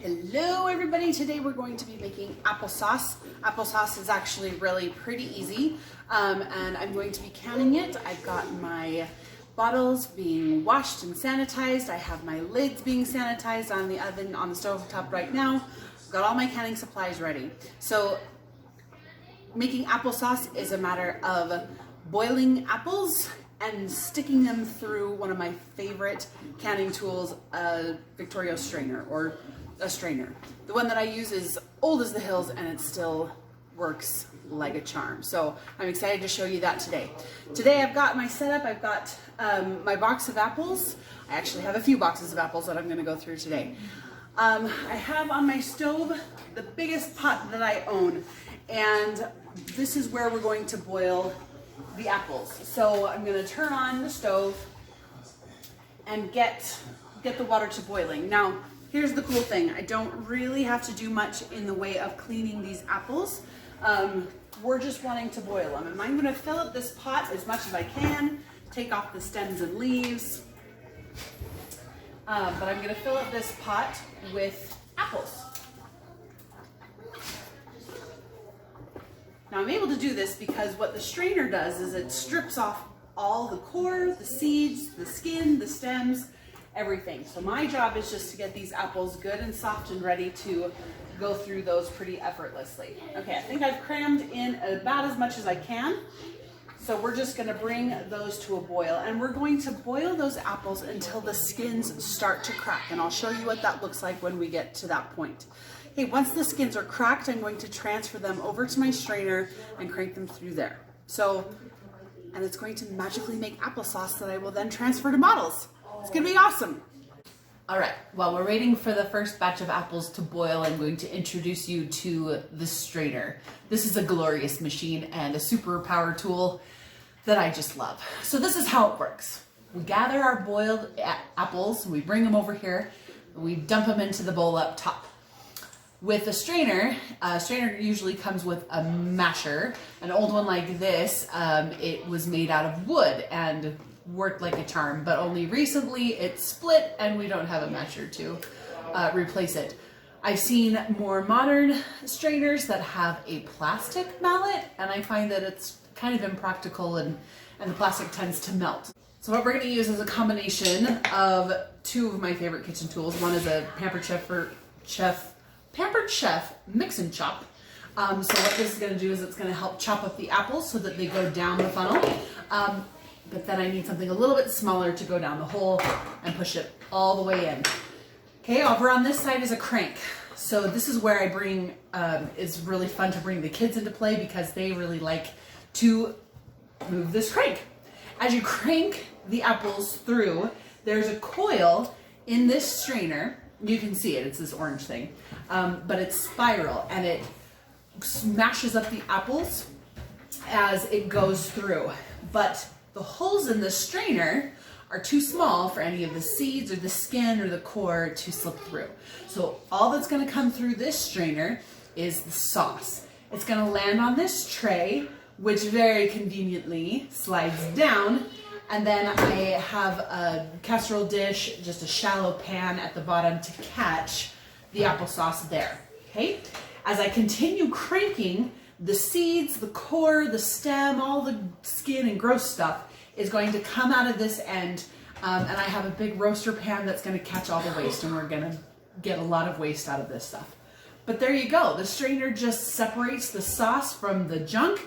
Hello everybody, today we're going to be making applesauce. Applesauce is actually really pretty easy and I'm going to be canning it. I've got my bottles being washed and sanitized. I have my lids being sanitized on the oven on the stove top right now. I've got all my canning supplies ready. So making applesauce is a matter of boiling apples and sticking them through one of my favorite canning tools, a Victoria strainer or a strainer. The one that I use is old as the hills and it still works like a charm. So I'm excited to show you that today. Today I've got my setup. I've got my box of apples. I actually have a few boxes of apples that I'm going to go through today. I have on my stove the biggest pot that I own, and this is where we're going to boil the apples. So I'm going to turn on the stove and get the water to boiling. Now, here's the cool thing. I don't really have to do much in the way of cleaning these apples. We're just wanting to boil them. And I'm going to fill up this pot as much as I can, take off the stems and leaves. But I'm going to fill up this pot with apples. Now I'm able to do this because what the strainer does is it strips off all the core, the seeds, the skin, the stems, everything. So my job is just to get these apples good and soft and ready to go through those pretty effortlessly. Okay, I think I've crammed in about as much as I can. So we're just gonna bring those to a boil, and we're going to boil those apples until the skins start to crack, and I'll show you what that looks like when we get to that point. Okay, once the skins are cracked, I'm going to transfer them over to my strainer and crank them through there. And it's going to magically make applesauce that I will then transfer to bottles. It's gonna be awesome. All right, while we're waiting for the first batch of apples to boil, I'm going to introduce you to the strainer. This is a glorious machine and a super power tool that I just love. So this is how it works. We gather our boiled apples, we bring them over here, we dump them into the bowl up top. With a strainer usually comes with a masher. An old one like this, it was made out of wood and worked like a charm, but only recently it split and we don't have a masher to replace it. I've seen more modern strainers that have a plastic mallet, and I find that it's kind of impractical and the plastic tends to melt. So what we're going to use is a combination of two of my favorite kitchen tools. One is a Pampered Chef Mix and Chop. So what this is going to do is it's going to help chop up the apples so that they go down the funnel. But then I need something a little bit smaller to go down the hole and push it all the way in. Okay, over on this side is a crank. So this is where I bring, it's really fun to bring the kids into play because they really like to move this crank. As you crank the apples through, there's a coil in this strainer. You can see it, it's this orange thing, but it's spiral and it smashes up the apples as it goes through. But the holes in the strainer are too small for any of the seeds or the skin or the core to slip through. So all that's going to come through this strainer is the sauce. It's going to land on this tray, which very conveniently slides down, and then I have a casserole dish, just a shallow pan at the bottom to catch the applesauce there. Okay? As I continue cranking, the seeds, the core, the stem, all the skin and gross stuff is going to come out of this end, and I have a big roaster pan that's going to catch all the waste, and we're going to get a lot of waste out of this stuff. But there you go. The strainer just separates the sauce from the junk,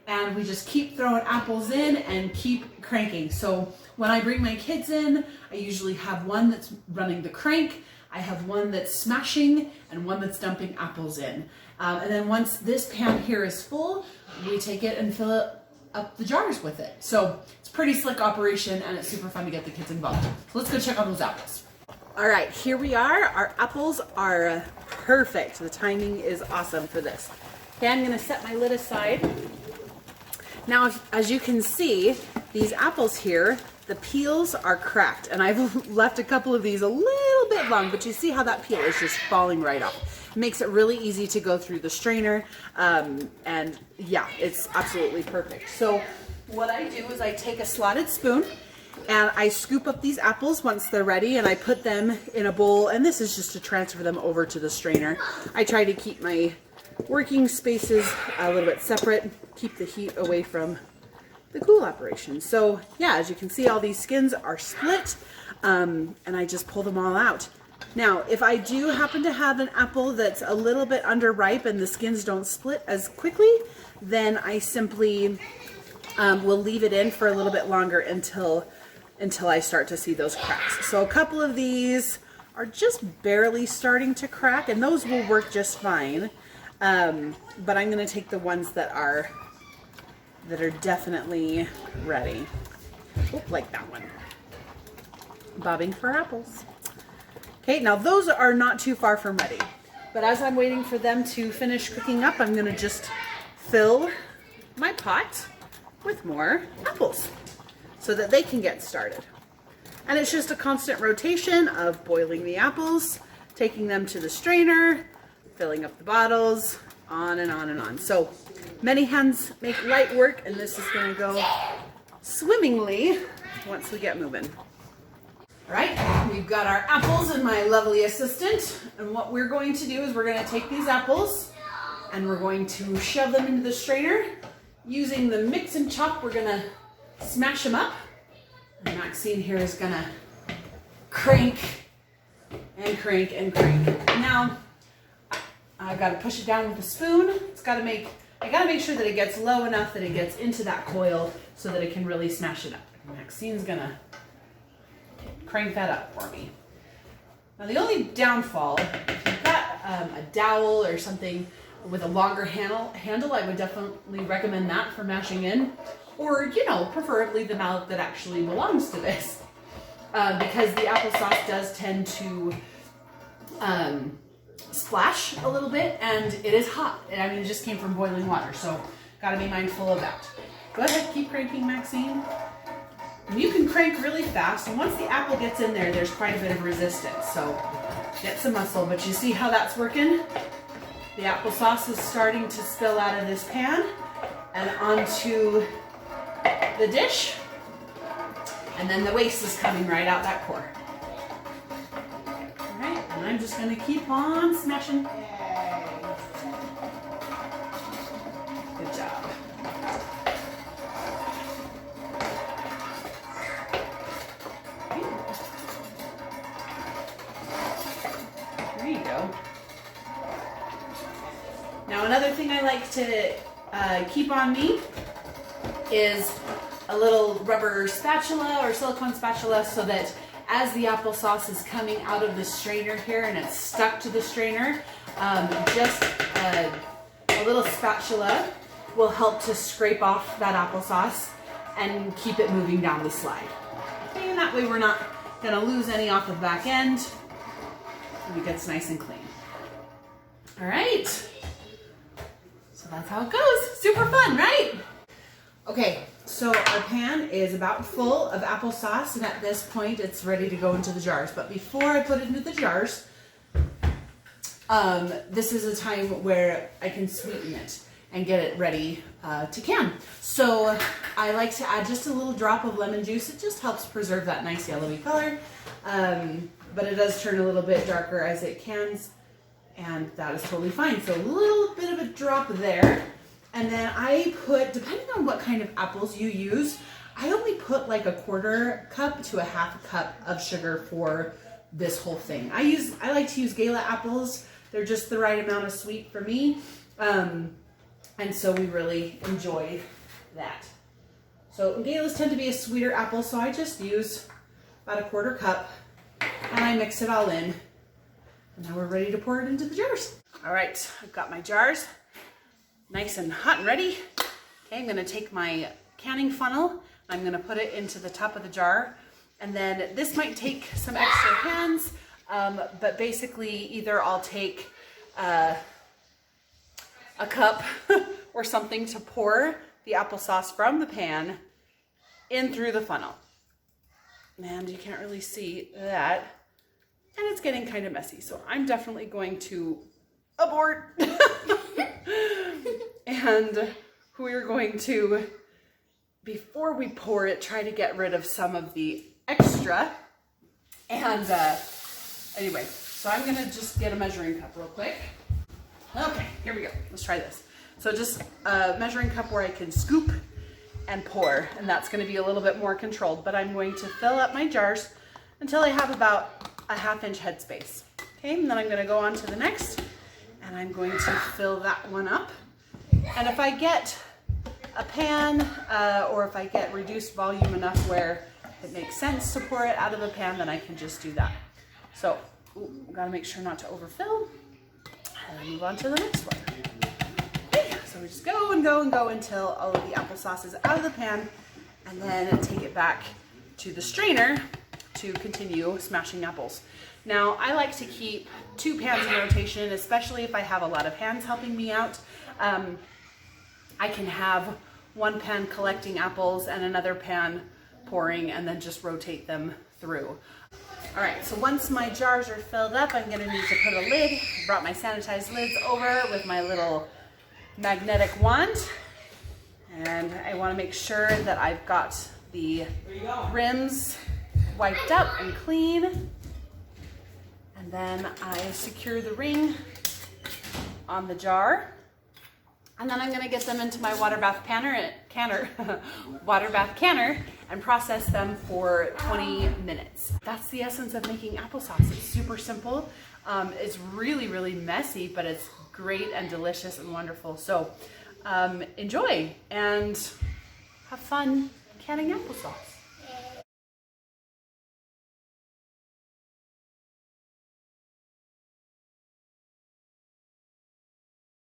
and we just keep throwing apples in and keep cranking. So when I bring my kids in, I usually have one that's running the crank, I have one that's smashing, and one that's dumping apples in. And then once this pan here is full, we take it and fill up the jars with it. So it's a pretty slick operation and it's super fun to get the kids involved. So let's go check on those apples. All right, here we are. Our apples are perfect. The timing is awesome for this. Okay, I'm gonna set my lid aside. Now, as you can see, these apples here, the peels are cracked, and I've left a couple of these a little bit long, but you see how that peel is just falling right off. It makes it really easy to go through the strainer, and yeah, it's absolutely perfect. So what I do is I take a slotted spoon And I scoop up these apples once they're ready and I put them in a bowl, and this is just to transfer them over to the strainer. I try to keep my working spaces a little bit separate, keep the heat away from the cool operation. So yeah, as you can see, all these skins are split, and I just pull them all out. Now, if I do happen to have an apple that's a little bit underripe and the skins don't split as quickly, then I simply will leave it in for a little bit longer until I start to see those cracks. So a couple of these are just barely starting to crack, and those will work just fine. But I'm going to take the ones that are definitely ready. Oh, like that one. Bobbing for apples. Okay, now those are not too far from ready. But as I'm waiting for them to finish cooking up, I'm going to just fill my pot with more apples so that they can get started. And it's just a constant rotation of boiling the apples, taking them to the strainer, filling up the bottles, on and on and on. So many hands make light work, and this is going to go swimmingly once we get moving. All right, we've got our apples and my lovely assistant, and what we're going to do is we're going to take these apples and we're going to shove them into the strainer. Using the mix and chop, we're going to smash them up. And Maxine here is going to crank and crank and crank. Now, I've got to push it down with a spoon. I got to make sure that it gets low enough that it gets into that coil so that it can really smash it up. Maxine's going to crank that up for me. Now, the only downfall, if you've got a dowel or something with a longer handle, I would definitely recommend that for mashing in, or, you know, preferably the mallet that actually belongs to this, because the applesauce does tend to splash a little bit, and it is hot. I mean, it just came from boiling water, so got to be mindful of that. Go ahead, keep cranking, Maxine. And you can crank really fast, and once the apple gets in there, there's quite a bit of resistance, so get some muscle. But you see how that's working? The applesauce is starting to spill out of this pan and onto the dish, and then the waste is coming right out that core. All right, and I'm just going to keep on smashing. Good job. There you go. Now, another thing I like to keep on me is a little rubber spatula or silicone spatula, so that as the applesauce is coming out of the strainer here and it's stuck to the strainer, just a little spatula will help to scrape off that applesauce and keep it moving down the slide. Okay, and that way we're not going to lose any off the back end, and it gets nice and clean. All right. So that's how it goes. Super fun, right? Okay, so our pan is about full of applesauce, and at this point it's ready to go into the jars. But before I put it into the jars, this is a time where I can sweeten it and get it ready to can. So I like to add just a little drop of lemon juice. It just helps preserve that nice yellowy color, but it does turn a little bit darker as it cans, and that is totally fine. So a little bit of a drop there. And then I put, depending on what kind of apples you use, I only put like a 1/4 cup to a 1/2 cup of sugar for this whole thing. I like to use Gala apples. They're just the right amount of sweet for me. And so we really enjoy that. So Galas tend to be a sweeter apple, so I just use about a 1/4 cup and I mix it all in. And now we're ready to pour it into the jars. All right, I've got my jars nice and hot and ready. Okay, I'm gonna take my canning funnel, I'm gonna put it into the top of the jar, and then this might take some extra hands, but basically either I'll take a cup or something to pour the applesauce from the pan in through the funnel. And you can't really see that, and it's getting kind of messy, so I'm definitely going to abort. And we're going to before we pour it, try to get rid of some of the extra. And anyway, so I'm gonna just get a measuring cup real quick. Okay, here we go. Let's try this. So just a measuring cup where I can scoop and pour, and that's gonna be a little bit more controlled, but I'm going to fill up my jars until I have about a 1/2 inch headspace. Okay, and then I'm gonna go on to the next, and I'm going to fill that one up. And if I get a pan, or if I get reduced volume enough where it makes sense to pour it out of the pan, then I can just do that. So, gotta make sure not to overfill, and then move on to the next one. Okay, so we just go and go and go until all of the applesauce is out of the pan, and then take it back to the strainer to continue smashing apples. Now, I like to keep 2 pans in rotation, especially if I have a lot of hands helping me out. I can have one pan collecting apples and another pan pouring, and then just rotate them through. All right, so once my jars are filled up, I'm gonna need to put a lid. I brought my sanitized lids over with my little magnetic wand. And I wanna make sure that I've got the rims wiped up and clean. And then I secure the ring on the jar. And then I'm gonna get them into my Waterbath canner and process them for 20 minutes. That's the essence of making applesauce. It's super simple. It's really, really messy, but it's great and delicious and wonderful. So enjoy and have fun canning applesauce.